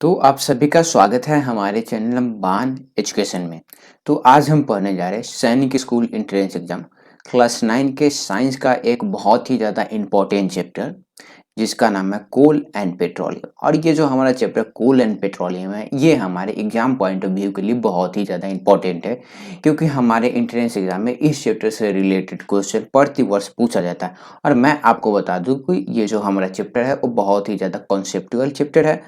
तो आप सभी का स्वागत है हमारे चैनल बान एजुकेशन में। तो आज हम पढ़ने जा रहे हैं सैनिक स्कूल एंट्रेंस एग्जाम क्लास 9 के साइंस का एक बहुत ही ज़्यादा इम्पोर्टेंट चैप्टर जिसका नाम है कोल एंड पेट्रोलियम। और ये जो हमारा चैप्टर कोल एंड पेट्रोलियम है ये हमारे एग्जाम पॉइंट ऑफ व्यू के लिए बहुत ही ज़्यादा इंपॉर्टेंट है, क्योंकि हमारे एंट्रेंस एग्जाम में इस चैप्टर से रिलेटेड क्वेश्चन प्रति वर्ष पूछा जाता है। और मैं आपको बता दूं कि ये जो हमारा चैप्टर है वो बहुत ही ज़्यादा कॉन्सेप्चुअल चैप्टर है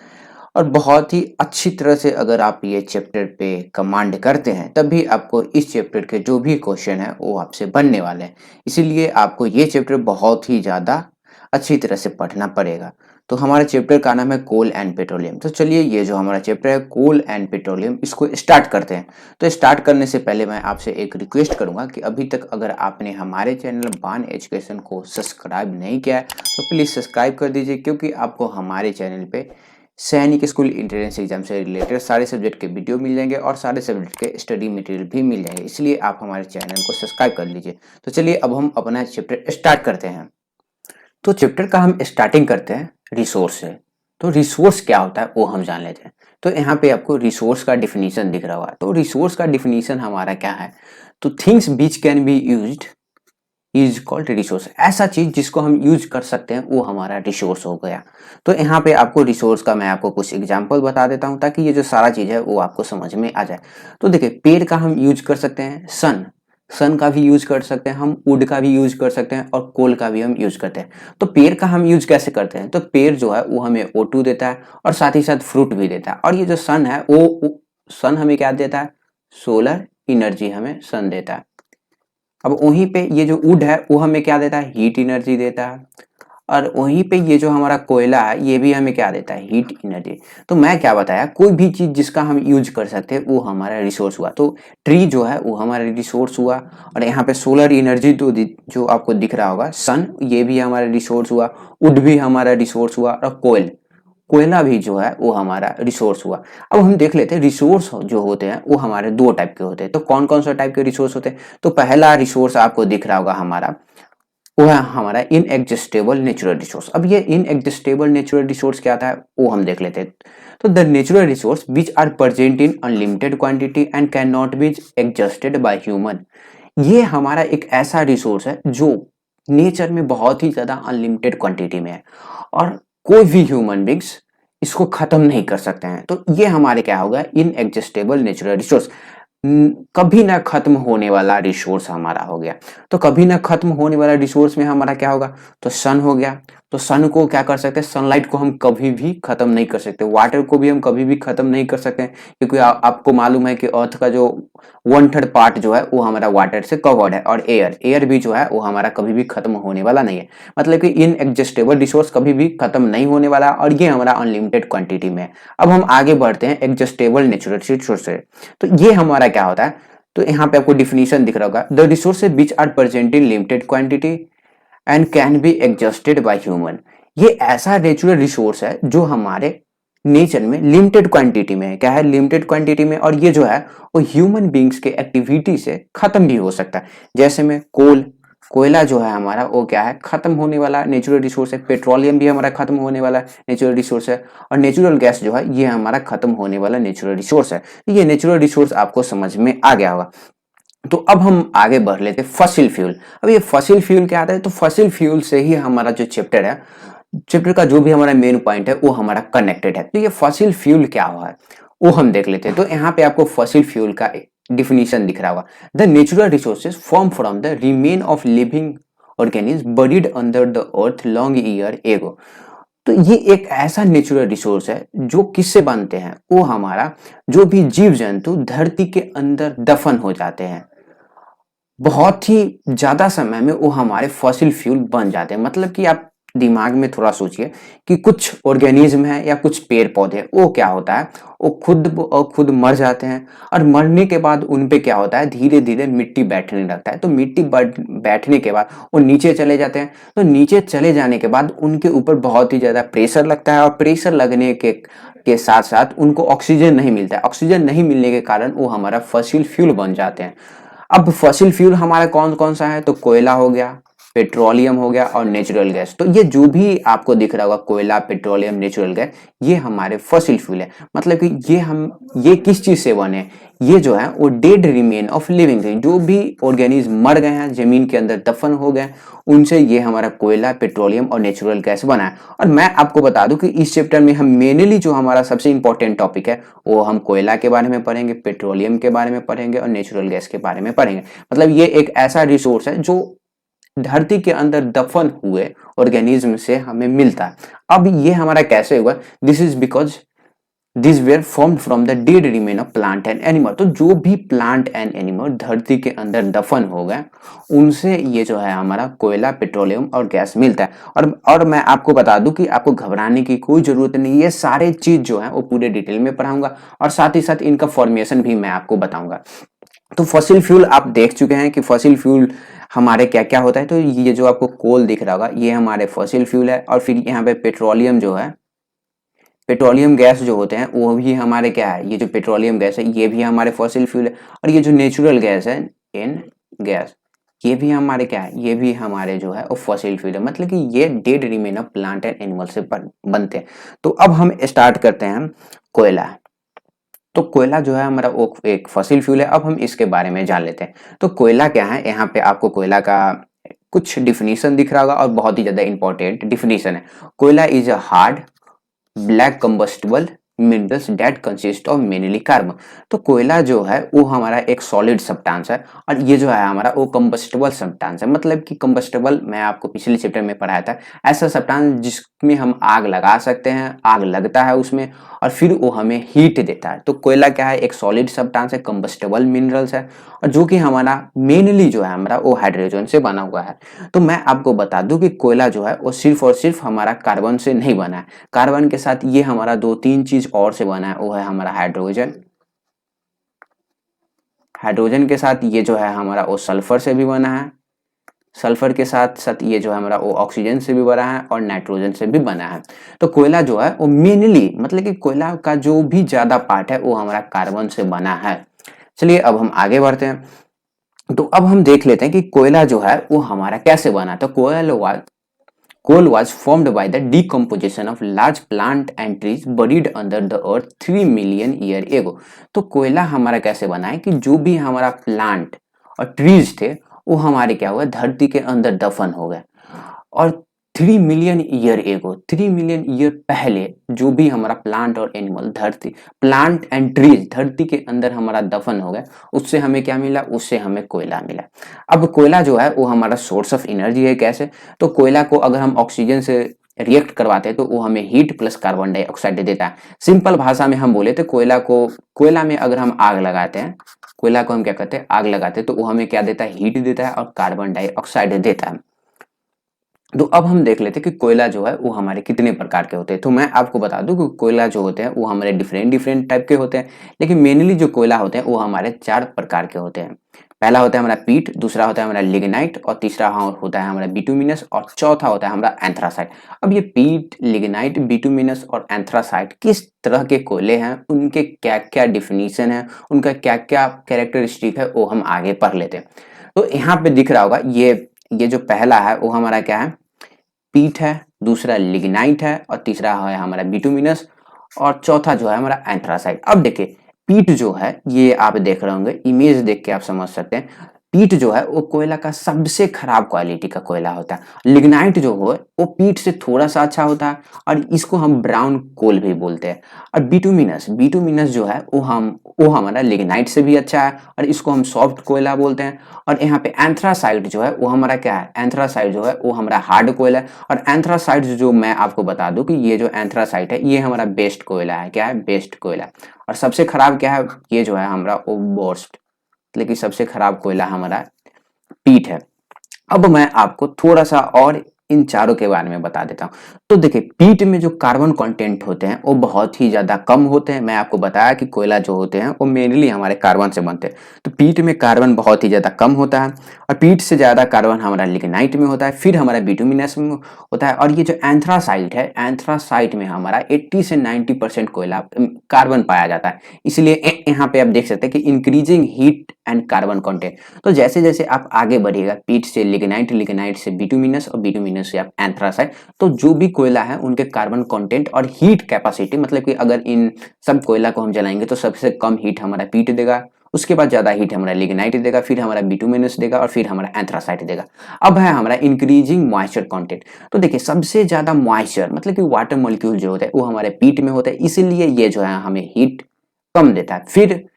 और बहुत ही अच्छी तरह से अगर आप ये चैप्टर पे कमांड करते हैं तभी आपको इस चैप्टर के जो भी क्वेश्चन है वो आपसे बनने वाले हैं। इसीलिए आपको ये चैप्टर बहुत ही ज़्यादा अच्छी तरह से पढ़ना पड़ेगा। तो हमारे चैप्टर का नाम है कोल एंड पेट्रोलियम। तो चलिए ये जो हमारा चैप्टर है कोल एंड पेट्रोलियम इसको स्टार्ट करते हैं। तो स्टार्ट करने से पहले मैं आपसे एक रिक्वेस्ट करूंगा कि अभी तक अगर आपने हमारे चैनल बान एजुकेशन को सब्सक्राइब नहीं किया है तो प्लीज़ सब्सक्राइब कर दीजिए, क्योंकि आपको हमारे चैनल पे सैनिक स्कूल एंट्रेंस एग्जाम से रिलेटेड सारे सब्जेक्ट के वीडियो मिल जाएंगे और सारे सब्जेक्ट के स्टडी मटेरियल भी मिल जाएंगे। इसलिए आप हमारे चैनल को सब्सक्राइब कर लीजिए। तो चलिए अब हम अपना चैप्टर स्टार्ट करते हैं। तो चैप्टर का हम स्टार्टिंग करते हैं रिसोर्स से। तो रिसोर्स क्या होता है वो हम जान लेते हैं। तो यहाँ पे आपको रिसोर्स का डिफिनीशन दिख रहा होगा। तो रिसोर्स का डिफिनीशन हमारा क्या है? तो things which can be used is called resource. ऐसा चीज जिसको हम यूज कर सकते हैं वो हमारा रिसोर्स हो गया। तो यहाँ पे आपको रिसोर्स का मैं आपको कुछ एग्जांपल बता देता हूँ ताकि ये जो सारा चीज है वो आपको समझ में आ जाए। तो देखिए पेड़ का हम यूज कर सकते हैं, सन का भी यूज कर सकते हैं हम, वुड का भी यूज कर सकते हैं और कोल का भी हम यूज करते हैं। तो पेड़ का हम यूज कैसे करते हैं? तो पेड़ जो है वो हमें O2 देता है और साथ ही साथ फ्रूट भी देता है। और ये जो सन है वो सन हमें क्या देता है? सोलर एनर्जी हमें सन देता है। अब वहीं पे ये जो वुड है वो हमें क्या देता है? हीट एनर्जी देता है। और वहीं पे ये जो हमारा कोयला है ये भी हमें क्या देता है? Heat energy. तो मैं क्या बताया, कोई भी चीज जिसका हम यूज कर सकते हैं वो हमारा रिसोर्स हुआ। तो ट्री जो है वो हमारा रिसोर्स हुआ। और यहाँ पे सोलर एनर्जी तो जो आपको दिख रहा होगा सन, ये भी हमारा रिसोर्स हुआ। वुड भी हमारा रिसोर्स हुआ और कोयला भी जो है वो हमारा रिसोर्स हुआ। अब हम देख लेते हैं रिसोर्स जो होते हैं वो हमारे दो टाइप के होते हैं। तो कौन कौन सा टाइप के रिसोर्स होते हैं? तो पहला रिसोर्स आपको दिख रहा होगा हमारा, वो है हमारा इनएग्जिस्टेबल नेचुरल रिसोर्स। अब ये इनएग्जिस्टेबल नेचुरल रिसोर्स क्या आता है वो हम देख लेते हैं। तो the natural resource which are present in unlimited quantity and can not be exhausted by human. ये हमारा एक ऐसा रिसोर्स है जो नेचर में बहुत ही ज्यादा अनलिमिटेड क्वांटिटी में है और कोई भी ह्यूमन बींग्स इसको खत्म नहीं कर सकते हैं। तो ये हमारे क्या होगा? इनएग्जिस्टेबल नेचुरल रिसोर्स, कभी ना खत्म होने वाला रिसोर्स हमारा हो गया। तो कभी ना खत्म होने वाला रिसोर्स में हमारा क्या होगा? तो सन हो गया। तो सन को क्या कर सकते हैं? सनलाइट को हम कभी भी खत्म नहीं कर सकते, वाटर को भी हम कभी भी खत्म नहीं कर सकते हैं, क्योंकि आपको मालूम है कि अर्थ का जो 1/3 पार्ट जो है वो हमारा वाटर से कवर्ड है। और एयर भी जो है वो हमारा कभी भी खत्म होने वाला नहीं है। मतलब कि इनएग्जिस्टेबल रिसोर्स कभी भी खत्म नहीं होने वाला और ये हमारा अनलिमिटेड क्वांटिटी में है। अब हम आगे बढ़ते हैं एग्जिस्टेबल नेचुरल रिसोर्स से। तो ये हमारा क्या होता है? तो यहाँ पे आपको डिफिनीशन दिख रहा होगा, the resources which are present in limited quantity and can be exhausted by human. ये ऐसा नेचुरल रिसोर्स है जो हमारे नेचर में लिमिटेड क्वांटिटी में है। क्या है? लिमिटेड क्वांटिटी में। और ये जो है वो ह्यूमन बींग्स के एक्टिविटी से खत्म भी हो सकता है। जैसे में कोयला जो है हमारा वो क्या है? खत्म होने वाला नेचुरल रिसोर्स है। पेट्रोलियम भी हमारा खत्म होने वाला नेचुरल रिसोर्स है। और नेचुरल गैस जो है ये हमारा खत्म होने वाला नेचुरल रिसोर्स है। ये नेचुरल रिसोर्स आपको समझ में आ गया होगा। तो अब हम आगे बढ़ लेते हैं फसिल फ्यूल। अब ये फसिल फ्यूल क्या आता है? तो फसिल फ्यूल से ही हमारा जो चैप्टर है, चैप्टर का जो भी हमारा मेन पॉइंट है वो हमारा कनेक्टेड है। तो ये फसिल फ्यूल क्या हुआ है वो हम देख लेते हैं। तो यहाँ पे आपको फसिल फ्यूल का डिफिनीशन दिख रहा होगा, the natural resources form from the remain of living organism buried under the earth long year ago. तो ये एक ऐसा नेचुरल रिसोर्स है जो किससे बनते हैं? वो हमारा जो भी जीव जंतु धरती के अंदर दफन हो जाते हैं बहुत ही ज्यादा समय में वो हमारे फॉसिल फ्यूल बन जाते हैं। मतलब कि आप दिमाग में थोड़ा सोचिए कि कुछ ऑर्गेनिज्म है या कुछ पेड़ पौधे, वो क्या होता है? वो खुद मर जाते हैं और मरने के बाद उन पे क्या होता है? धीरे धीरे मिट्टी बैठने लगता है। तो मिट्टी बैठने के बाद वो नीचे चले जाते हैं। तो नीचे चले जाने के बाद उनके ऊपर बहुत ही ज्यादा प्रेशर लगता है और प्रेशर लगने के साथ साथ उनको ऑक्सीजन नहीं मिलता है। ऑक्सीजन नहीं मिलने के कारण वो हमारा फॉसिल फ्यूल बन जाते हैं। अब फॉसिल फ्यूल हमारा कौन कौन सा है? तो कोयला हो गया, पेट्रोलियम हो गया और नेचुरल गैस। तो ये जो भी आपको दिख रहा होगा कोयला, पेट्रोलियम, नेचुरल गैस, ये हमारे फॉसिल फ्यूल है। मतलब कि ये किस चीज से बने, ये जो है वो dead remain of living thing, जो भी ऑर्गेनिज्म मर गए हैं, जमीन के अंदर दफन हो गए, उनसे ये हमारा कोयला, पेट्रोलियम और नेचुरल गैस बना है। और मैं आपको बता दूं कि इस चैप्टर में हम मेनली जो हमारा सबसे इंपॉर्टेंट टॉपिक है वो हम कोयला के बारे में पढ़ेंगे, पेट्रोलियम के बारे में पढ़ेंगे और नेचुरल गैस के बारे में पढ़ेंगे। मतलब ये एक ऐसा रिसोर्स है जो धरती के अंदर दफन हुए ऑर्गेनिज्म से हमें मिलता है। अब ये हमारा कैसे हुआ, this is because this were formed from the dead remain of plant and animal. तो जो भी प्लांट एंड एनिमल धरती के अंदर दफन हो गए, उनसे ये जो है हमारा कोयला, पेट्रोलियम और गैस मिलता है। और मैं आपको बता दूं कि आपको घबराने की कोई जरूरत नहीं, ये सारे चीज जो है वो पूरे डिटेल में पढ़ाऊंगा और साथ ही साथ इनका फॉर्मेशन भी मैं आपको बताऊंगा। तो फॉसिल फ्यूल आप देख चुके हैं कि फॉसिल फ्यूल हमारे क्या क्या होता है। तो ये जो आपको कोल दिख रहा होगा ये हमारे फॉसिल फ्यूल है। और फिर यहाँ पे पेट्रोलियम जो है, पेट्रोलियम गैस जो होते हैं वो भी हमारे क्या है, ये जो पेट्रोलियम गैस है ये भी हमारे फॉसिल फ्यूल है। और ये जो नेचुरल गैस है, इन गैस, ये भी हमारे क्या है, ये भी हमारे जो है वो फॉसिल फ्यूल है। मतलब कि ये dead remain of plant and animal से बनते हैं। तो अब हम स्टार्ट करते हैं कोयला। तो कोयला जो है हमारा वो एक फॉसिल फ्यूल है। अब हम इसके बारे में जान लेते हैं। तो कोयला क्या है, यहाँ पे आपको कोयला का कुछ डिफिनीशन दिख रहा होगा और बहुत ही ज्यादा इंपॉर्टेंट डिफिनीशन है। कोयला is a hard black combustible minerals that consist of mainly carbon. तो कोयला जो है वो हमारा एक सॉलिड सब्सटेंस है और ये जो है हमारा वो कंबस्टिबल सब्सटेंस है। मतलब कि कंबस्टिबल मैं आपको पिछले चैप्टर में पढ़ाया था, ऐसा सब्सटेंस जिसमें हम आग लगा सकते हैं, आग लगता है उसमें और फिर वो हमें हीट देता है। तो कोयला क्या है, एक सॉलिड सब्सटेंस है, कंबस्टिबल मिनरल्स है और जो कि हमारा मेनली जो है हमारा वो हाइड्रोजन से बना हुआ है। तो मैं आपको बता दूं कि कोयला जो है वो सिर्फ और सिर्फ हमारा कार्बन से नहीं बना है, कार्बन के साथ ये हमारा दो तीन चीज और से बना है। वो है हमारा हाइड्रोजन, हाइड्रोजन के साथ ये जो है हमारा वो सल्फर से भी बना है, सल्फर के साथ साथ ये जो है हमारा वो ऑक्सीजन से भी बना है और नाइट्रोजन से भी बना है। तो कोयला जो है वो मेनली मतलब कि कोयला का जो भी ज्यादा पार्ट है वो हमारा कार्बन से बना है। चलिए अब हम आगे बढ़ते हैं। तो अब हम देख लेते हैं कि कोयला जो है वो हमारा कैसे बना। तो coal was formed by the decomposition of large plant and trees buried under the earth 3 million year ago। तो कोयला हमारा कैसे बना है कि जो भी हमारा प्लांट और ट्रीज थे वो हमारे क्या हुआ, धरती के अंदर दफन हो गए। और 3 मिलियन ईयर एगो, 3 मिलियन ईयर पहले जो भी हमारा प्लांट और एनिमल, धरती, प्लांट एंड ट्रीज धरती के अंदर हमारा दफन हो गया, उससे हमें क्या मिला, उससे हमें कोयला मिला। अब कोयला जो है वो हमारा सोर्स ऑफ एनर्जी है। कैसे, तो कोयला को अगर हम ऑक्सीजन से रिएक्ट करवाते हैं तो वो हमें हीट प्लस कार्बन डाइऑक्साइड देता है। सिंपल भाषा में हम बोले तो कोयला में अगर हम आग लगाते हैं, कोयला को हम क्या कहते हैं, आग लगाते हैं, तो वो हमें क्या देता है, हीट देता है और कार्बन डाइऑक्साइड देता है। तो अब हम देख लेते हैं कि कोयला जो है वो हमारे कितने प्रकार के होते हैं। तो मैं आपको बता दूं कि कोयला जो होते हैं वो हमारे डिफरेंट टाइप के होते हैं, लेकिन मेनली जो कोयला होते हैं वो हमारे 4 प्रकार के होते हैं। पहला होता है हमारा पीट, दूसरा होता है हमारा लिग्नाइट और तीसरा होता है हमारा बिटुमिनस और चौथा होता है हमारा एंथ्रासाइट। अब ये पीट, लिग्नाइट, बिटुमिनस और एंथ्रासाइट किस तरह के कोयले हैं, उनके क्या क्या डिफिनीशन है, उनका क्या क्या कैरेक्टरिस्टिक है, वो हम आगे पढ़ लेते हैं। तो यहाँ पे दिख रहा होगा ये जो पहला है वो हमारा क्या है, पीट है, दूसरा लिग्नाइट है और तीसरा है हमारा बिटुमिनस और चौथा जो है हमारा एंथ्रासाइट। अब देखिए पीट जो है, ये आप देख रहे होंगे, इमेज देख के आप समझ सकते हैं, पीट जो है वो कोयला का सबसे खराब क्वालिटी का कोयला होता है। लिग्नाइट जो हो वो पीट से थोड़ा सा अच्छा होता है और इसको हम ब्राउन कोल भी बोलते हैं। और बिटुमिनस, बिटुमिनस जो है वो हमारा लिग्नाइट से भी अच्छा है और इसको हम सॉफ्ट कोयला बोलते हैं। और यहाँ पे एंथ्रासाइट जो है वो हमारा क्या है, एंथ्रासाइट जो है वो हमारा हार्ड कोयला है। और एंथ्रासाइट जो मैं आपको बता दूं कि ये जो एंथ्रासाइट है ये हमारा बेस्ट कोयला है। क्या है, बेस्ट कोयला। और सबसे खराब क्या है, ये जो है हमारा वो वर्स्ट, लेकिन सबसे खराब कोयला हमारा पीट है। अब मैं आपको थोड़ा सा और इन चारों के बारे में बता देता हूँ। तो देखिए पीट में जो कार्बन कंटेंट होते हैं वो बहुत ही ज्यादा कम होते हैं। मैं आपको बताया कि कोयला जो होते हैं वो मेनली हमारे कार्बन से बनते हैं, तो पीट में कार्बन बहुत ही ज्यादा कम होता है। और पीट से ज्यादा कार्बन हमारा लिग्नाइट में होता है, फिर हमारा बिटुमिनस में होता है। और ये जो एंथ्रासाइट है, एंथ्रासाइट में हमारा 80 से 90% कोयला कार्बन पाया जाता है। इसलिए यहाँ पे आप देख सकते हैं कि increasing heat and carbon content. तो जैसे जैसे आप आगे बढ़िएगा, पीट से लिग्नाइट, लिग्नाइट से बिटुमिनस और बिटुमिनस से आप एंथ्रासाइट, तो जो भी कोयला है उनके कार्बन कंटेंट और हीट कैपेसिटी, मतलब कि अगर इन सब कोयला को हम जलाएंगे तो सबसे कम हीट हमारा पीट देगा, उसके बाद ज्यादा हीट हमारा लिग्नाइट देगा, फिर हमारा बिटुमिनस देगा और फिर हमारा एंथ्रासाइट देगा। अब है हमारा इंक्रीजिंग मॉइस्चर कंटेंट। तो देखिए सबसे ज्यादा मॉइस्चर मतलब कि वाटर मॉलिक्यूल जो होता है वो हमारे पीट में होता है, इसीलिए ये जो है हमें हीट कम देता है। फिर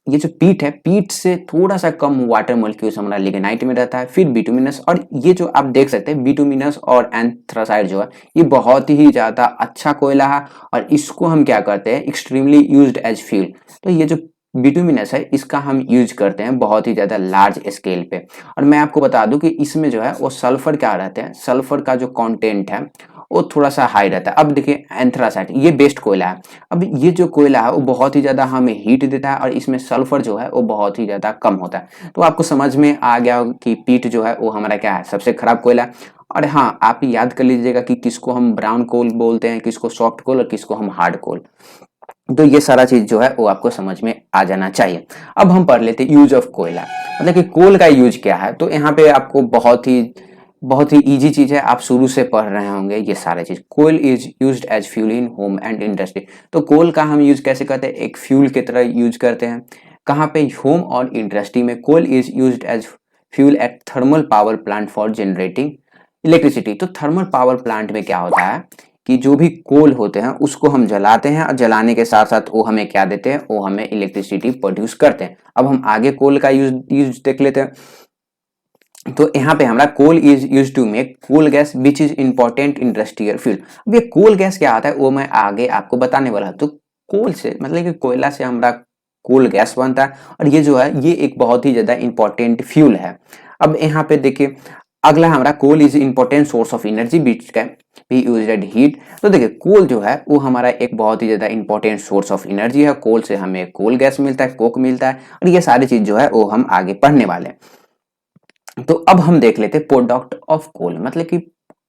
ये जो पीट है, पीट से थोड़ा सा कम वाटर मॉलिक्यूल्स हमारा लिग्नाइट में रहता है, फिर बिटुमिनस, और ये जो आप देख सकते हैं बिटुमिनस और एंथ्रासाइट जो है ये बहुत ही ज्यादा अच्छा कोयला है और इसको हम क्या करते हैं, एक्सट्रीमली यूज्ड एज फ्यूल। तो ये जो बिटुमिनस है इसका हम यूज करते हैं बहुत ही ज्यादा लार्ज स्केल पे। और मैं आपको बता दूं कि इसमें जो है वो सल्फर क्या रहते हैं, सल्फर का जो कंटेंट है वो थोड़ा सा हाई रहता है। अब देखिए एंथ्रासाइट ये बेस्ट कोयला है। अब ये जो कोयला है वो बहुत ही ज्यादा हमें हीट देता है और इसमें सल्फर जो है वो बहुत ही ज्यादा कम होता है। तो आपको समझ में आ गया कि पीट जो है वो हमारा क्या है, सबसे खराब कोयला। और हाँ, आप याद कर लीजिएगा कि किसको हम ब्राउन कोल बोलते हैं, किसको सॉफ्ट कोल और किसको हम हार्ड कोल। तो ये सारा चीज जो है वो आपको समझ में आ जाना चाहिए। अब हम पढ़ लेते हैं यूज ऑफ कोयला, मतलब कि कोल का यूज क्या है। तो यहाँ पे आपको बहुत ही इजी चीज है, आप शुरू से पढ़ रहे होंगे ये सारे चीज। Coal is used as fuel in home and industry. तो कोल का हम यूज कैसे करते हैं, एक फ्यूल की तरह यूज करते हैं। कहाँ पे, होम और इंडस्ट्री में। Coal is used as fuel at thermal power plant for generating electricity. तो थर्मल पावर प्लांट में क्या होता है कि जो भी कोल होते हैं उसको हम जलाते हैं और जलाने के साथ साथ वो हमें क्या देते हैं, वो हमें इलेक्ट्रिसिटी प्रोड्यूस करते हैं। अब हम आगे कोल का यूज देख लेते हैं। तो यहाँ पे हमारा coal is use to make coal gas which is important industrial fuel. अब ये कोल गैस क्या आता है वो मैं आगे आपको बताने वाला हूँ। तो कोल से मतलब कि कोयला से हमारा कोल गैस बनता है और ये जो है ये एक बहुत ही ज्यादा इंपॉर्टेंट फ्यूल है। अब यहाँ पे देखिए अगला हमारा coal is important source of energy which can be used at heat. तो देखिए कोल जो है वो हमारा एक बहुत ही ज्यादा इंपॉर्टेंट सोर्स ऑफ एनर्जी है। कोल से हमें कोल गैस मिलता है, कोक मिलता है, और ये सारी चीज जो है वो हम आगे पढ़ने वाले हैं। तो अब हम देख लेते हैं प्रोडक्ट ऑफ कोल, मतलब कि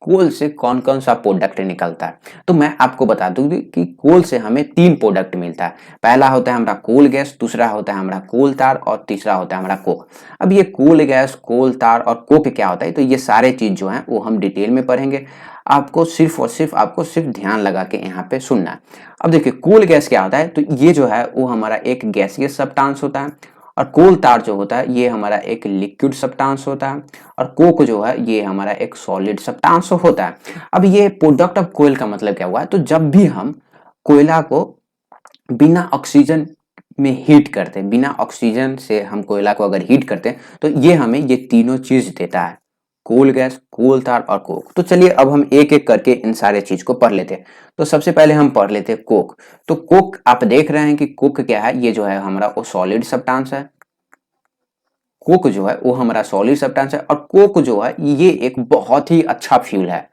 कोल से कौन कौन सा प्रोडक्ट निकलता है। तो मैं आपको बता दूं कि कोल से हमें 3 प्रोडक्ट मिलता है। पहला होता है हमारा कोल गैस, दूसरा होता है हमारा कोल तार और तीसरा होता है हमारा कोक। अब ये कोल गैस, कोल तार और कोक क्या होता है, तो ये सारे चीज जो है वो हम डिटेल में पढ़ेंगे। आपको सिर्फ और सिर्फ ध्यान लगा के यहाँ पे सुनना है। अब देखिए कोल गैस क्या होता है, तो ये जो है वो हमारा एक गैसियस सब्सटेंस होता है, और कोल तार जो होता है ये हमारा एक लिक्विड सब्सटेंस होता है, और कोक जो है ये हमारा एक सॉलिड सब्सटेंस होता है। अब ये प्रोडक्ट ऑफ कोयल का मतलब क्या हुआ, तो जब भी हम कोयला को बिना ऑक्सीजन में हीट करते हैं, बिना ऑक्सीजन से हम कोयला को अगर हीट करते हैं तो ये हमें ये तीनों चीज देता है, कोल गैस, कोल तार और कोक। तो चलिए अब हम एक एक करके इन सारे चीज को पढ़ लेते हैं। तो सबसे पहले हम पढ़ लेते हैं कोक। तो कोक आप देख रहे हैं कि कोक क्या है, ये जो है हमारा वो सॉलिड सब्सटेंस है। कोक जो है वो हमारा सॉलिड सब्सटेंस है और कोक जो है ये एक बहुत ही अच्छा फ्यूल है।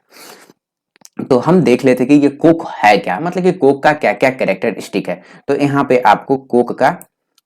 तो हम देख लेते हैं कि ये कोक है क्या, मतलब कि कोक का क्या क्या कैरेक्टरिस्टिक है। तो यहाँ पे आपको कोक का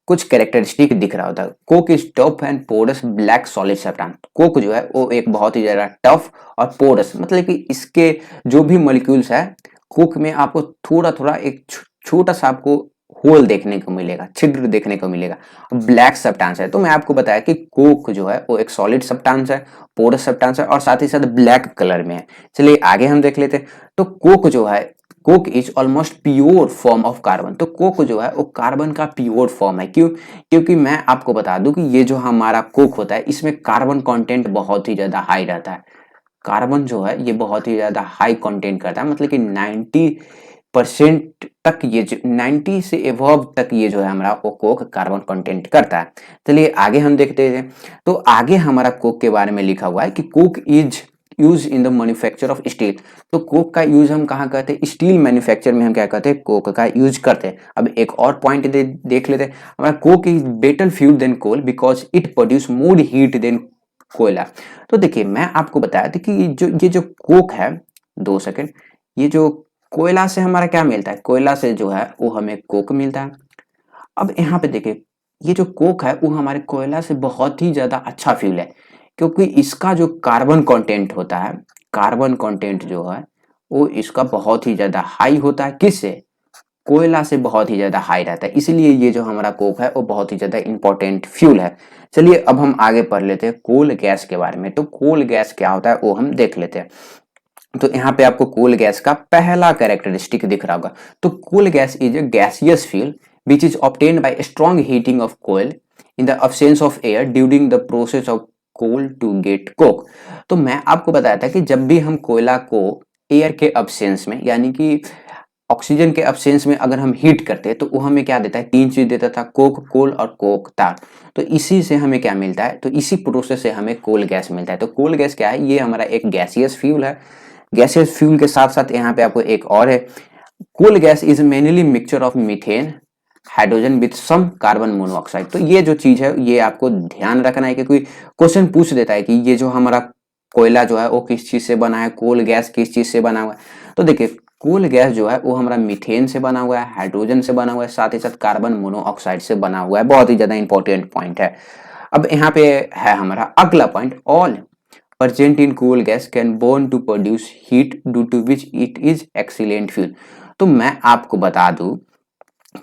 कुछ कैरेक्टरिस्टिक दिख रहा होता है। Coke is tough and porous black solid substance. Coke जो है वो एक बहुत ही ज्यादा टफ और पोरस, मतलब कि इसके जो भी मॉलिक्यूल्स है कोक में आपको थोड़ा थोड़ा एक छोटा सा आपको होल देखने को मिलेगा, छिद्र देखने को मिलेगा, ब्लैक सब्सटेंस है। तो मैं आपको बताया कि कोक जो है वो एक सॉलिड सब्सटेंस है, पोरस सब्सटेंस है और साथ ही साथ ब्लैक कलर में है। चलिए आगे हम देख लेते हैं। तो कोक जो है, coke is almost pure form of carbon. तो कोक जो है वो कार्बन का प्योर फॉर्म है। क्यों? क्योंकि मैं आपको बता दूं कि ये जो हमारा कोक होता है इसमें कार्बन कंटेंट बहुत ही ज्यादा हाई रहता है। कार्बन जो है ये बहुत ही ज्यादा हाई कंटेंट करता है, मतलब कि 90% तक, ये 90 से एबव तक ये जो है हमारा वो कोक कार्बन कंटेंट करता है। चलिए आगे हम देखते हैं। तो आगे हमारा कोक के बारे में लिखा हुआ है कि Coke is use in the manufacture of steel. तो कोक का यूज हम कहाँ करते हैं, स्टील मैन्युफैक्चर में हम क्या करते हैं, कोक का यूज करते हैं। अब एक और पॉइंट देख लेते हैं। हमारा coke is better fuel than coal because it produce more heat than कोयला। तो देखिए मैं आपको बताया था कि ये जो कोक है, 2 सेकंड, ये जो कोयला से हमारा क्या मिलता है, कोयला से जो है वो हमें कोक मिलता है। अब यहाँ पे देखिए ये जो कोक है वो हमारे कोयला से बहुत ही ज्यादा अच्छा फ्यूल है, क्योंकि इसका जो कार्बन कंटेंट होता है, कार्बन कंटेंट जो है वो इसका बहुत ही ज्यादा हाई होता है। किससे? कोयला से बहुत ही ज़्यादा हाई रहता है, इसलिए ये जो हमारा कोक है वो बहुत ही ज़्यादा इंपॉर्टेंट फ्यूल है। चलिए अब हम आगे पढ़ लेते हैं कोल गैस के बारे में। तो कोल गैस क्या होता है वो हम देख लेते हैं। तो यहाँ पे आपको कोल गैस का पहला कैरेक्टरिस्टिक दिख रहा होगा। तो coal gas is a gaseous fuel which is obtained by strong heating of कोयल in the absence of air during the process of coal to get coke. तो मैं आपको बताया था कि जब भी हम कोयला को एयर के अब्सेंस में यानी कि ऑक्सीजन के अब्सेंस में अगर हम हीट करते हैं तो वो हमें क्या देता है, तीन चीज देता था, कोक, कोल और कोक तार। तो इसी से हमें क्या मिलता है, तो इसी प्रोसेस से हमें कोल गैस मिलता है। तो कोल गैस क्या है, ये हमारा एक गैसियस फ्यूल है। गैसियस फ्यूल के साथ साथ यहाँ पे आपको एक और है, coal gas is mainly mixture of methane hydrogen with some carbon monoxide. तो ये जो चीज है ये आपको ध्यान रखना है कि कोई क्वेश्चन पूछ देता है कि ये जो हमारा कोयला जो है वो किस चीज से बना है, कोल गैस किस चीज से बना हुआ है। तो देखिए कोल गैस जो है वो हमारा मीथेन से बना हुआ है, हाइड्रोजन से बना हुआ है, साथ ही साथ कार्बन मोनोऑक्साइड से बना हुआ है। बहुत ही ज्यादा इंपॉर्टेंट पॉइंट है। अब यहाँ पे है हमारा अगला point, all present in coal gas can burn to produce heat due to which it is excellent fuel। तो मैं आपको बता दूं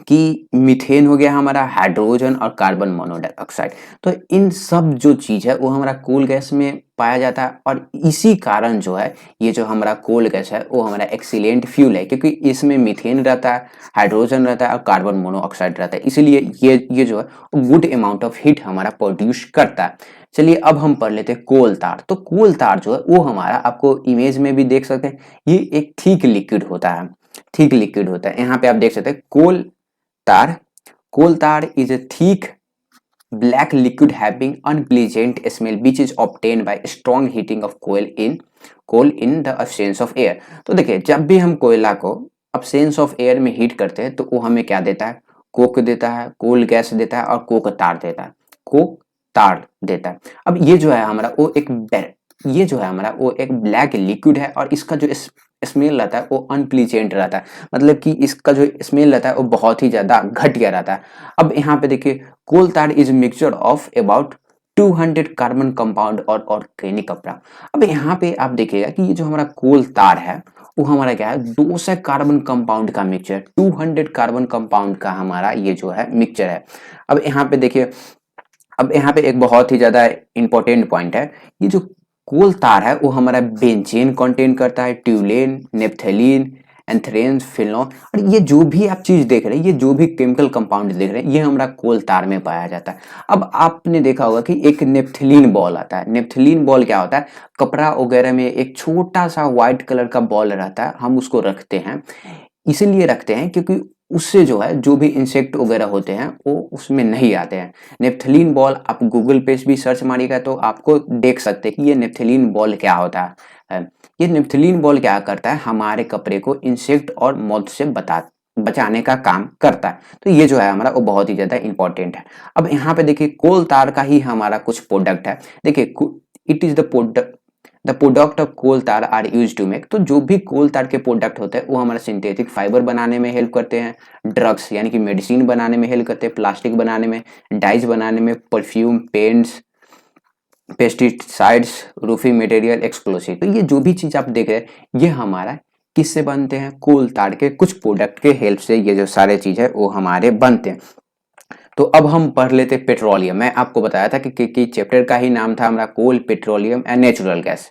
कि मीथेन हो गया हमारा, हाइड्रोजन और कार्बन मोनोऑक्साइड, तो इन सब जो चीज है वो हमारा कोल गैस में पाया जाता है। और इसी कारण जो है ये जो हमारा कोल गैस है वो हमारा एक्सीलेंट फ्यूल है, क्योंकि इसमें मीथेन रहता है, हाइड्रोजन रहता है और कार्बन मोनोऑक्साइड रहता है, इसलिए ये जो है गुड अमाउंट ऑफ हीट हमारा प्रोड्यूस करता है। चलिए अब हम पढ़ लेते हैं कोल तार। तो कोल तार जो है वो हमारा, आपको इमेज में भी देख सकते हैं, ये एक थिक लिक्विड होता है, थिक लिक्विड होता है। यहाँ पे आप देख सकते हैं कोल तार। कोल तार is a thick black liquid having unpleasant smell which is obtained by strong heating of coal in the absence of air। तो देखिए जब भी हम कोयला को absence of air में हीट करते हैं तो वो हमें क्या देता है, कोक देता है, कोल गैस देता है और कोक तार देता है, कोक तार देता है। अब ये जो है हमारा वो एक ब्लैक लिक्विड है और इसका जो स्मेल रहता है वो अनप्लीजेंट रहता है, मतलब कि इसका जो स्मेल रहता है वो बहुत ही ज्यादा घटिया रहता है। अब यहाँ पे देखिए कोल तार is mixture of about 200 carbon compound और ऑर्गेनिक कपड़ा। अब यहाँ पे आप देखिएगा कि ये जो हमारा कोल तार है वो हमारा क्या है, 200 कार्बन कंपाउंड का मिक्सचर, 200 कार्बन कंपाउंड का हमारा ये जो है मिक्सचर है। अब यहाँ पे देखिए, अब यहाँ पे एक बहुत ही ज्यादा इंपॉर्टेंट पॉइंट है, ये जो कोल तार है वो हमारा बेंजीन कंटेन करता है, ट्यूलेन, नेप्थलीन, एंथ्रेंस, फिनोल, और ये जो भी आप चीज देख रहे हैं, ये जो भी केमिकल कंपाउंड देख रहे हैं, ये हमारा कोल तार में पाया जाता है। अब आपने देखा होगा कि एक नेप्थलीन बॉल आता है। नेप्थलीन बॉल क्या होता है, कपड़ा वगैरह में एक छोटा सा व्हाइट कलर का बॉल रहता है, हम उसको रखते हैं, इसीलिए रखते हैं क्योंकि उससे जो है जो भी इंसेक्ट वगैरह होते हैं वो उसमें नहीं आते हैं। नेप्थलीन बॉल आप गूगल पे भी सर्च मारिएगा तो आपको देख सकते हैं कि ये नेप्थलीन बॉल क्या होता है। ये नेप्थलीन बॉल क्या करता है, हमारे कपड़े को इंसेक्ट और मॉथ से बचाने का काम करता है। तो ये जो है हमारा वो बहुत ही ज्यादा इंपॉर्टेंट है। अब यहाँ पे देखिए कोल तार का ही हमारा कुछ प्रोडक्ट है। देखिए it is the product of coal tar are use to make. तो जो भी कोल तार के प्रोडक्ट होते हैं वो हमारा सिंथेटिक फाइबर बनाने में हेल्प करते हैं, ड्रग्स यानी कि मेडिसिन बनाने में हेल्प करते हैं, प्लास्टिक बनाने में, डाइज बनाने में, perfume, paints, pesticides, roofing material, explosive. तो ये जो भी चीज आप देख रहे हैं ये हमारा किससे बनते हैं, कोल तार के कुछ प्रोडक्ट के हेल्प से ये जो सारे चीज है वो हमारे बनते हैं। तो अब हम पढ़ लेते पेट्रोलियम। मैं आपको बताया था कि चैप्टर का ही नाम था हमारा कोल, पेट्रोलियम एंड नेचुरल गैस।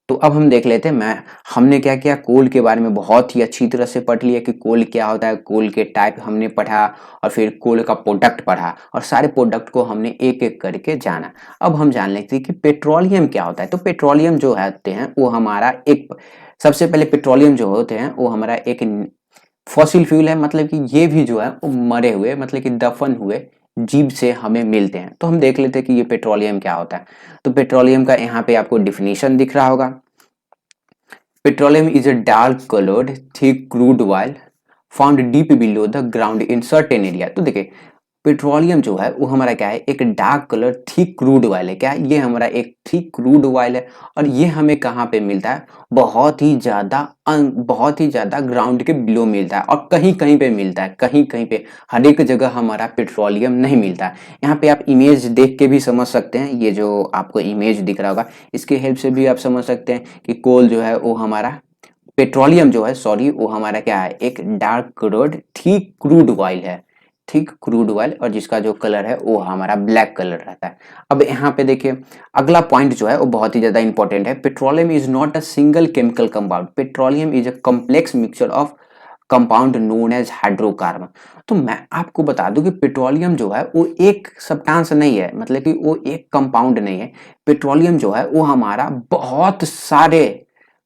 तो अब हम देख लेते हैं हमने क्या किया, कोल के बारे में बहुत ही अच्छी तरह से पढ़ लिया कि कोल क्या होता है, कोल के टाइप हमने पढ़ा और फिर कोल का प्रोडक्ट पढ़ा और सारे प्रोडक्ट को हमने एक एक करके जाना। अब हम जान लेते हैं कि पेट्रोलियम क्या होता है। तो पेट्रोलियम जो होते हैं वो हमारा एक, सबसे पहले पेट्रोलियम जो होते हैं वो हमारा एक फॉसिल फ्यूल है, मतलब कि ये भी जो है वो मरे हुए, मतलब कि दफन हुए जीव से हमें मिलते हैं। तो हम देख लेते हैं कि ये पेट्रोलियम क्या होता है। तो पेट्रोलियम का यहाँ पे आपको डिफिनीशन दिख रहा होगा। Petroleum is a dark coloured thick crude oil found deep below the ground in certain area. तो देखिए पेट्रोलियम जो है वो हमारा क्या है, एक dark colour thick crude oil है। क्या ये हमारा एक थिक क्रूड ऑयल है और ये हमें कहाँ पे मिलता है, बहुत ही ज्यादा ग्राउंड के बिलो मिलता है और कहीं कहीं पे मिलता है, कहीं कहीं पे, हर एक जगह हमारा पेट्रोलियम नहीं मिलता है। यहाँ पे आप इमेज देख के भी समझ सकते हैं, ये जो आपको इमेज दिख रहा होगा इसके हेल्प से भी आप समझ सकते हैं कि कोल जो है वो हमारा पेट्रोलियम जो है सॉरी वो हमारा क्या है, एक dark crude thick crude oil है, थिक क्रूड ऑयल, और जिसका जो कलर है वो हमारा ब्लैक कलर रहता है। अब यहाँ पे देखिए अगला पॉइंट जो है वो बहुत ही ज्यादा इंपॉर्टेंट है। Petroleum is not a single chemical compound, petroleum is a complex mixture of compound known as hydrocarbon. तो मैं आपको बता दूं कि पेट्रोलियम जो है वो एक सब्सटेंस नहीं है, मतलब कि वो एक कंपाउंड नहीं है। पेट्रोलियम जो है वो हमारा बहुत सारे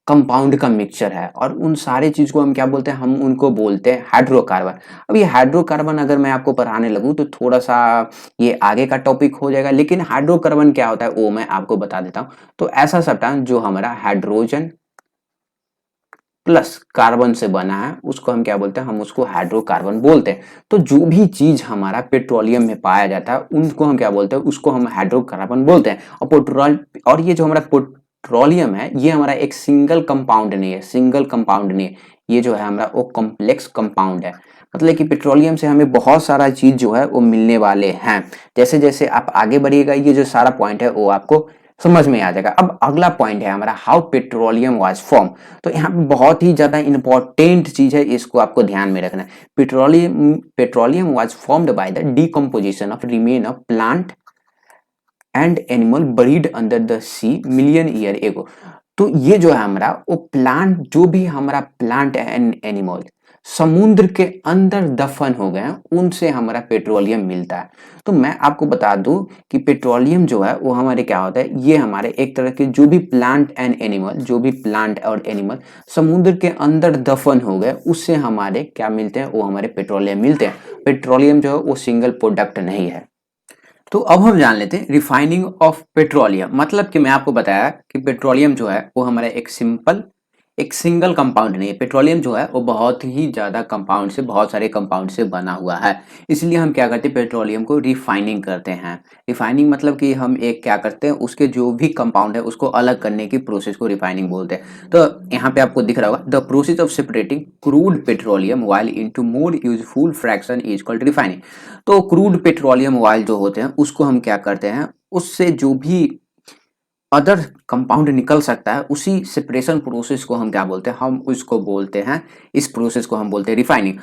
कंपाउंड का मिक्सचर है, और उन सारे चीज को हम क्या बोलते हैं, हम उनको बोलते हैं हाइड्रोकार्बन। अब ये हाइड्रोकार्बन अगर मैं आपको पढ़ाने लगूं तो थोड़ा सा ये आगे का टॉपिक हो जाएगा, लेकिन हाइड्रोकार्बन क्या होता है वो मैं आपको बता देता हूं। तो ऐसा सब्सटेंस जो हमारा हाइड्रोजन प्लस कार्बन से बना है उसको हम क्या बोलते हैं, हम उसको हाइड्रोकार्बन बोलते हैं। तो जो भी चीज हमारा पेट्रोलियम में पाया जाता है उनको हम क्या बोलते हैं, उसको हम हाइड्रोकार्बन बोलते हैं। और पेट्रोल, और ये जो हमारा पेट्रोलियम है ये हमारा एक सिंगल कंपाउंड नहीं है, सिंगल कंपाउंड नहीं है, ये जो है हमारा वो कॉम्प्लेक्स कंपाउंड है। मतलब कि पेट्रोलियम से हमें बहुत सारा चीज जो है वो मिलने वाले हैं। जैसे जैसे आप आगे बढ़िएगा ये जो सारा पॉइंट है वो आपको समझ में आ जाएगा। अब अगला पॉइंट है हमारा हाउ पेट्रोलियम वाज फॉर्म। तो यहाँ पे बहुत ही ज्यादा इंपॉर्टेंट चीज है, इसको आपको ध्यान में रखना है। Petroleum was formed by the decomposition of remain of plant and animal buried under the sea million year ago. तो ये जो है हमारा वो प्लांट, जो भी हमारा प्लांट एंड एनिमल समुद्र के अंदर दफन हो गए हैं उनसे हमारा पेट्रोलियम मिलता है। तो मैं आपको बता दूं कि पेट्रोलियम जो है वो हमारे क्या होता है, ये हमारे एक तरह के जो भी प्लांट एंड एनिमल, जो भी प्लांट और एनिमल समुद्र के अंदर दफन हो गए उससे हमारे क्या मिलते हैं, वो हमारे पेट्रोलियम मिलते हैं। पेट्रोलियम जो है वो सिंगल प्रोडक्ट नहीं है। तो अब हम जान लेते हैं रिफाइनिंग ऑफ पेट्रोलियम। मतलब कि मैं आपको बताया कि पेट्रोलियम जो है वो हमारा एक सिंपल, एक सिंगल कंपाउंड नहीं है। पेट्रोलियम जो है वो बहुत ही ज्यादा कंपाउंड से, बहुत सारे कंपाउंड से बना हुआ है। इसलिए हम क्या करते हैं, पेट्रोलियम को रिफाइनिंग करते हैं। रिफाइनिंग मतलब कि हम एक क्या करते हैं, उसके जो भी कंपाउंड है उसको अलग करने की प्रोसेस को रिफाइनिंग बोलते हैं। तो यहाँ पे आपको दिख रहा होगा the process of separating crude petroleum oil into more useful fraction is called refining. तो क्रूड पेट्रोलियम ऑयल जो होते हैं उसको हम क्या करते हैं, उससे जो भी अदर कंपाउंड निकल सकता है उसी सेपरेशन प्रोसेस को हम क्या बोलते हैं, हम उसको बोलते हैं, इस प्रोसेस को हम बोलते हैं रिफाइनिंग।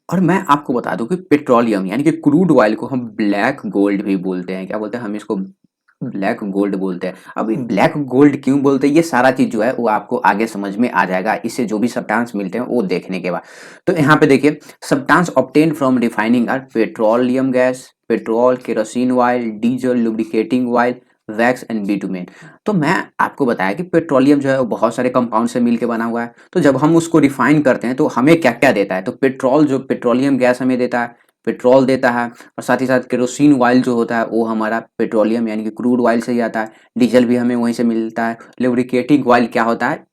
और मैं आपको बता दूं कि पेट्रोलियम यानी कि क्रूड ऑयल को हम ब्लैक गोल्ड भी बोलते हैं। क्या बोलते हैं, हम इसको ब्लैक गोल्ड बोलते हैं। अब ये ब्लैक गोल्ड क्यों बोलते हैं, ये सारा चीज जो है वो आपको आगे समझ में आ जाएगा, इससे जो भी सब्सटेंस मिलते हैं वो देखने के बाद। तो यहाँ पे देखिए substance obtain from refining are petroleum gas, petrol, kerosene oil, diesel, lubricating oil, wax and bitumen. तो मैं आपको बताया कि पेट्रोलियम जो है वो बहुत सारे कंपाउंड से मिलकर बना हुआ है। तो जब हम उसको रिफाइन करते हैं तो हमें क्या क्या देता है, तो पेट्रोल, जो पेट्रोलियम गैस हमें देता है, पेट्रोल देता है, और साथ ही साथ केरोसिन ऑयल जो होता है वो हमारा पेट्रोलियम यानी कि क्रूड ऑयल से ही आता है। डीजल भी हमें वहीं से मिलता है। लुब्रिकेटिंग ऑयल क्या होता है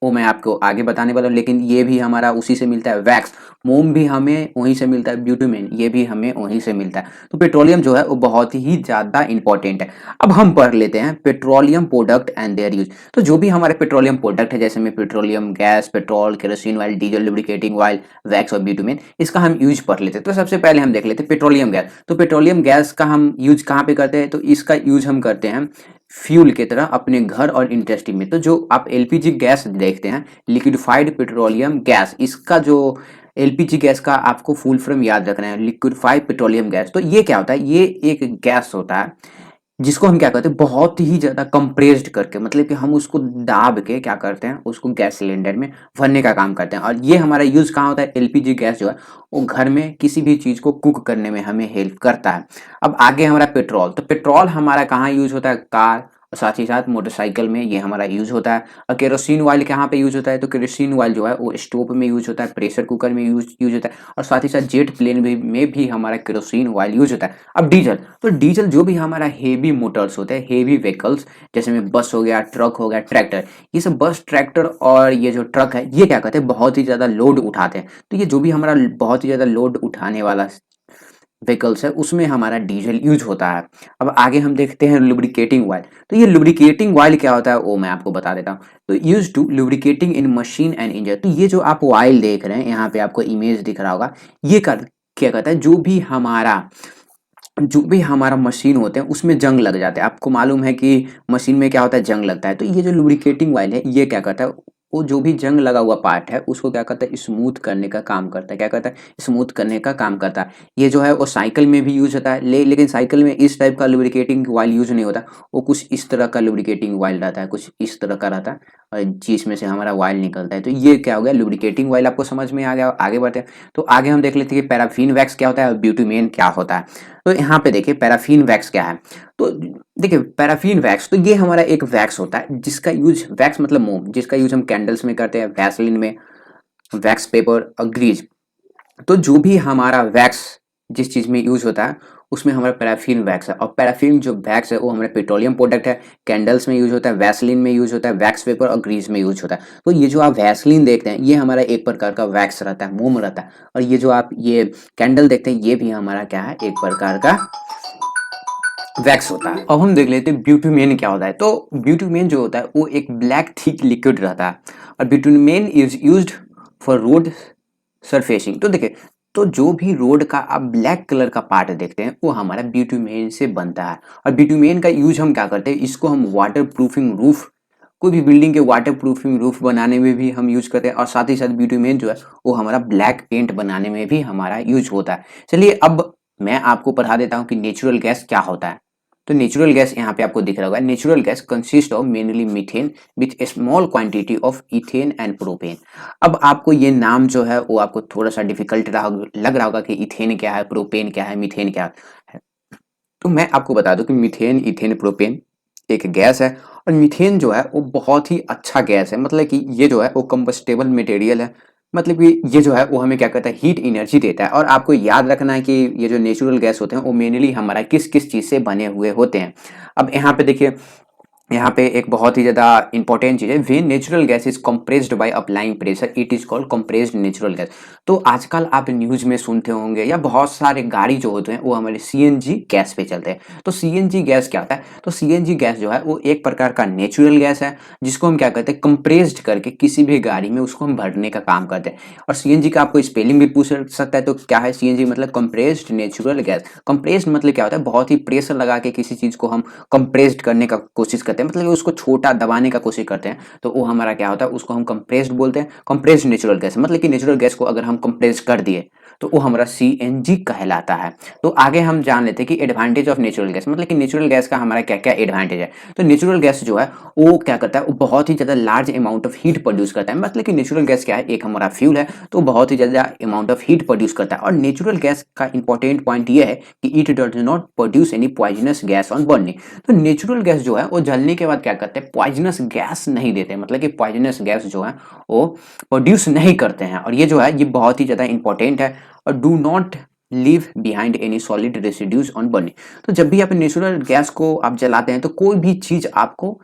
वो मैं आपको आगे बताने वाला हूँ, लेकिन ये भी हमारा उसी से मिलता है। वैक्स, मोम भी हमें वहीं से मिलता है। ब्यूटामेइन ये भी हमें वहीं से मिलता है। तो पेट्रोलियम जो है वो बहुत ही ज्यादा इंपॉर्टेंट है। अब हम पढ़ लेते हैं petroleum product and their use. तो जो भी हमारे पेट्रोलियम प्रोडक्ट है, जैसे में petroleum gas, petrol, kerosene oil, diesel, lubricating oil, wax और ब्यूटामेइन, इसका हम यूज पढ़ लेते हैं। तो सबसे पहले हम देख लेते हैं पेट्रोलियम गैस। तो पेट्रोलियम गैस का हम यूज कहाँ पे करते हैं, तो इसका यूज हम करते हैं फ्यूल की तरह अपने घर और इंडस्ट्री में। तो जो आप एलपीजी गैस देखते हैं, लिक्विफाइड पेट्रोलियम गैस, इसका जो एलपीजी गैस का आपको फुल फॉर्म याद रखना है, लिक्विफाइड पेट्रोलियम गैस। तो ये क्या होता है, ये एक गैस होता है जिसको हम क्या करते हैं, बहुत ही ज्यादा कंप्रेस्ड करके, मतलब कि हम उसको दाब के क्या करते हैं, उसको गैस सिलेंडर में भरने का काम करते हैं। और ये हमारा यूज कहाँ होता है, एलपीजी गैस जो है वो घर में किसी भी चीज को कुक करने में हमें हेल्प करता है। अब आगे हमारा पेट्रोल। तो पेट्रोल हमारा कहाँ यूज होता है, कार और साथ ही साथ मोटरसाइकिल में ये हमारा यूज होता है। और केरोसिन ऑयल कहाँ पे यूज होता है, तो केरोसिन ऑयल जो है वो स्टोव में यूज होता है, प्रेशर कुकर में यूज होता है, और साथ ही साथ जेट प्लेन में भी हमारा केरोसिन ऑयल यूज होता है। अब डीजल, तो डीजल जो भी हमारा हेवी मोटर्स होते हैं, हेवी व्हीकल्स, जैसे में बस हो गया, ट्रक हो गया, ट्रैक्टर, ये सब बस, ट्रैक्टर और ये जो ट्रक है ये क्या करते हैं, बहुत ही ज्यादा लोड उठाते हैं। तो ये जो भी हमारा बहुत ही ज्यादा लोड उठाने वाला व्हीकल्स है उसमें हमारा डीजल यूज होता है। अब आगे हम देखते हैं लुब्रिकेटिंग ऑयल। तो ये लुब्रिकेटिंग ऑयल क्या होता है वो मैं आपको बता देता हूँ। तो use to lubricating in machine and engine. तो ये जो आप ऑयल देख रहे हैं, यहाँ पे आपको इमेज दिख रहा होगा, ये क्या कहता है, जो भी हमारा मशीन होते हैं उसमें जंग लग जाते हैं। आपको मालूम है कि मशीन में क्या होता है, जंग लगता है। तो ये जो लुब्रिकेटिंग ऑयल है ये क्या करता है, वो जो भी जंग लगा हुआ पार्ट है उसको क्या करता है, स्मूथ करने का काम करता है। क्या करता है, स्मूथ करने का काम करता है। ये जो है वो साइकिल में भी यूज होता है, लेकिन साइकिल में इस टाइप का लुब्रिकेटिंग ऑयल यूज नहीं होता। वो कुछ इस तरह का लुब्रिकेटिंग ऑयल रहता है, कुछ इस तरह का रहता है, और जिसमें से हमारा ऑयल निकलता है। तो ये क्या हो गया, लुब्रिकेटिंग ऑयल आपको समझ में आ गया। आगे बढ़ते हैं तो आगे हम देख लेते हैं कि पैराफिन वैक्स क्या होता है और ब्यूटामेन क्या होता है। तो यहाँ पे देखिए पैराफिन वैक्स क्या है। तो देखिए पैराफिन वैक्स, तो ये हमारा एक वैक्स होता है जिसका यूज, वैक्स मतलब मोम, जिसका यूज हम कैंडल्स में करते हैं, वैसलिन में, वैक्स पेपर और ग्रीज। तो जो भी हमारा वैक्स जिस चीज में यूज होता है उसमें हमारा पैराफिन वैक्स है। और पैराफिन जो वैक्स है वो हमारा पेट्रोलियम प्रोडक्ट है, कैंडल्स में यूज होता है, वैसलिन में यूज होता है, वैक्स पेपर और ग्रीस में यूज होता है। तो ये जो आप वैसलिन देखते हैं ये हमारा एक प्रकार का वैक्स रहता है, मोम रहता है। और ये जो आप ये कैंडल देखते हैं ये भी हमारा क्या है, एक प्रकार का वैक्स होता है। अब हम देख लेते हैं ब्यूटामेन क्या होता है। तो ब्यूटामेन जो होता है वो एक ब्लैक थिक लिक्विड रहता है, और bitumen is used for road surfacing. तो देखिए, तो जो भी रोड का आप ब्लैक कलर का पार्ट देखते हैं वो हमारा ब्यूटामेन से बनता है। और ब्यूटामेन का यूज हम क्या करते हैं, इसको हम वाटर प्रूफिंग रूफ, कोई भी बिल्डिंग के वाटर प्रूफिंग रूफ बनाने में भी हम यूज करते हैं। और साथ ही साथ ब्यूटामेन जो है वो हमारा ब्लैक पेंट बनाने में भी हमारा यूज होता है। चलिए अब मैं आपको पढ़ा देता हूँ कि नेचुरल गैस क्या होता है। तो नेचुरल गैस यहाँ पे आपको दिख रहा होगा, natural gas consist of mainly methane with A small quantity of ethane and propane. अब आपको ये नाम जो है वो आपको थोड़ा सा डिफिकल्ट लग रहा होगा कि इथेन क्या है, प्रोपेन क्या है, मीथेन क्या है। तो मैं आपको बता दूं कि मीथेन, इथेन, प्रोपेन एक गैस है। और मीथेन जो है वो बहुत ही अच्छा गैस है, मतलब कि ये जो है वो कंबस्टेबल मटेरियल है। मतलब कि ये जो है वो हमें क्या करता है, हीट एनर्जी देता है। और आपको याद रखना है कि ये जो नेचुरल गैस होते हैं वो मेनली हमारा किस किस चीज से बने हुए होते हैं। अब यहाँ पे देखिए, यहाँ पे एक बहुत ही ज़्यादा इंपॉर्टेंट चीज़ है, when natural gas is compressed by applying pressure it is called compressed natural gas. तो आजकल आप न्यूज़ में सुनते होंगे या बहुत सारे गाड़ी जो होते हैं वो हमारे सीएनजी गैस पे चलते हैं। तो सीएनजी गैस क्या होता है, तो सीएनजी गैस जो है वो एक प्रकार का नेचुरल गैस है जिसको हम क्या करते हैं, कंप्रेस्ड करके किसी भी गाड़ी में उसको हम भरने का काम करते हैं। और सीएनजी का आपको स्पेलिंग भी पूछ सकता है, तो क्या है सीएनजी, मतलब कंप्रेस्ड नेचुरल गैस। कंप्रेस्ड मतलब क्या होता है, बहुत ही प्रेशर लगा के किसी चीज़ को हम कंप्रेस्ड करने का कोशिश करते हैं, मतलब कि उसको छोटा दबाने का कोशिश करते हैं। तो वो हमारा क्या होता है, उसको हम कंप्रेस्ड बोलते हैं। कंप्रेस्ड नेचुरल गैस मतलब कि नेचुरल गैस को अगर हम कंप्रेस कर दिए तो वो हमारा सीएनजी कहलाता है। तो आगे हम जान लेते हैं कि एडवांटेज ऑफ नेचुरल गैस, मतलब कि नेचुरल गैस का हमारा क्या क्या एडवांटेज है। तो नेचुरल गैस जो है वो क्या करता है, वो बहुत ही ज़्यादा large amount of heat produce करता है। मतलब कि नेचुरल गैस क्या है, एक हमारा फ्यूल है, तो बहुत ही ज़्यादा अमाउंट ऑफ हीट प्रोड्यूस करता है। और नेचुरल गैस का इंपॉर्टेंट पॉइंट ये है कि it does not produce any poisonous gas on burning. तो नेचुरल गैस जो है वो जलने के बाद क्या करते हैं, पॉइजनस गैस नहीं देते, मतलब कि पॉइजनस गैस जो है वो प्रोड्यूस नहीं करते हैं। और ये जो है ये बहुत ही ज़्यादा इंपॉर्टेंट है। और do not leave behind any solid residues on burning. तो जब भी आप नेचुरल गैस को आप जलाते हैं तो कोई भी चीज़ आपको,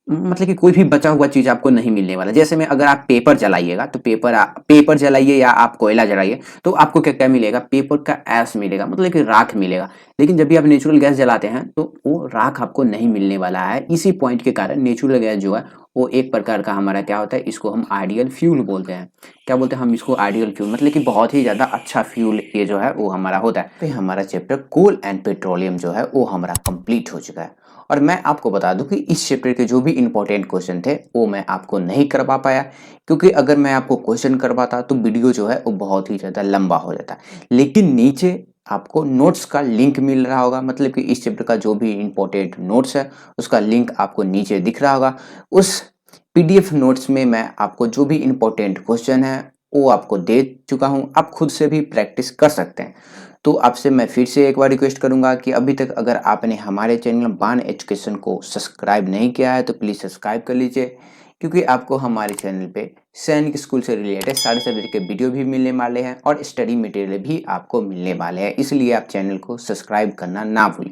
मतलब कि कोई भी बचा हुआ चीज आपको नहीं मिलने वाला। जैसे में अगर आप पेपर जलाइएगा तो पेपर जलाइए या आप कोयला जलाइए तो आपको क्या क्या मिलेगा, पेपर का ऐश मिलेगा, मतलब कि राख मिलेगा। लेकिन जब भी आप नेचुरल गैस जलाते हैं तो वो राख आपको नहीं मिलने वाला है। इसी पॉइंट के कारण नेचुरल गैस जो है वो एक प्रकार का हमारा क्या होता है, इसको हम आइडियल फ्यूल बोलते हैं। क्या बोलते हैं हम इसको, आइडियल फ्यूल, मतलब कि बहुत ही ज्यादा अच्छा फ्यूल ये जो है वो हमारा होता है। तो हमारा चैप्टर कोल एंड पेट्रोलियम जो है वो हमारा कंप्लीट हो चुका है। और मैं आपको बता दूं कि इस चैप्टर के जो भी इंपॉर्टेंट क्वेश्चन थे वो मैं आपको नहीं करवा पाया, क्योंकि अगर मैं आपको क्वेश्चन करवाता तो वीडियो जो है वो बहुत ही ज़्यादा लंबा हो जाता। लेकिन नीचे आपको नोट्स का लिंक मिल रहा होगा, मतलब कि इस चैप्टर का जो भी इंपॉर्टेंट नोट्स है उसका लिंक आपको नीचे दिख रहा होगा। उस पीडीएफ नोट्स में मैं आपको जो भी इंपॉर्टेंट क्वेश्चन है वो आपको दे चुका हूँ, आप खुद से भी प्रैक्टिस कर सकते हैं। तो आपसे मैं फिर से एक बार रिक्वेस्ट करूंगा कि अभी तक अगर आपने हमारे चैनल बान एजुकेशन को सब्सक्राइब नहीं किया है तो प्लीज़ सब्सक्राइब कर लीजिए, क्योंकि आपको हमारे चैनल पे सैनिक स्कूल से रिलेटेड सारे सब्जेक्ट के वीडियो भी मिलने वाले हैं और स्टडी मटेरियल भी आपको मिलने वाले हैं। इसलिए आप चैनल को सब्सक्राइब करना ना भूलें।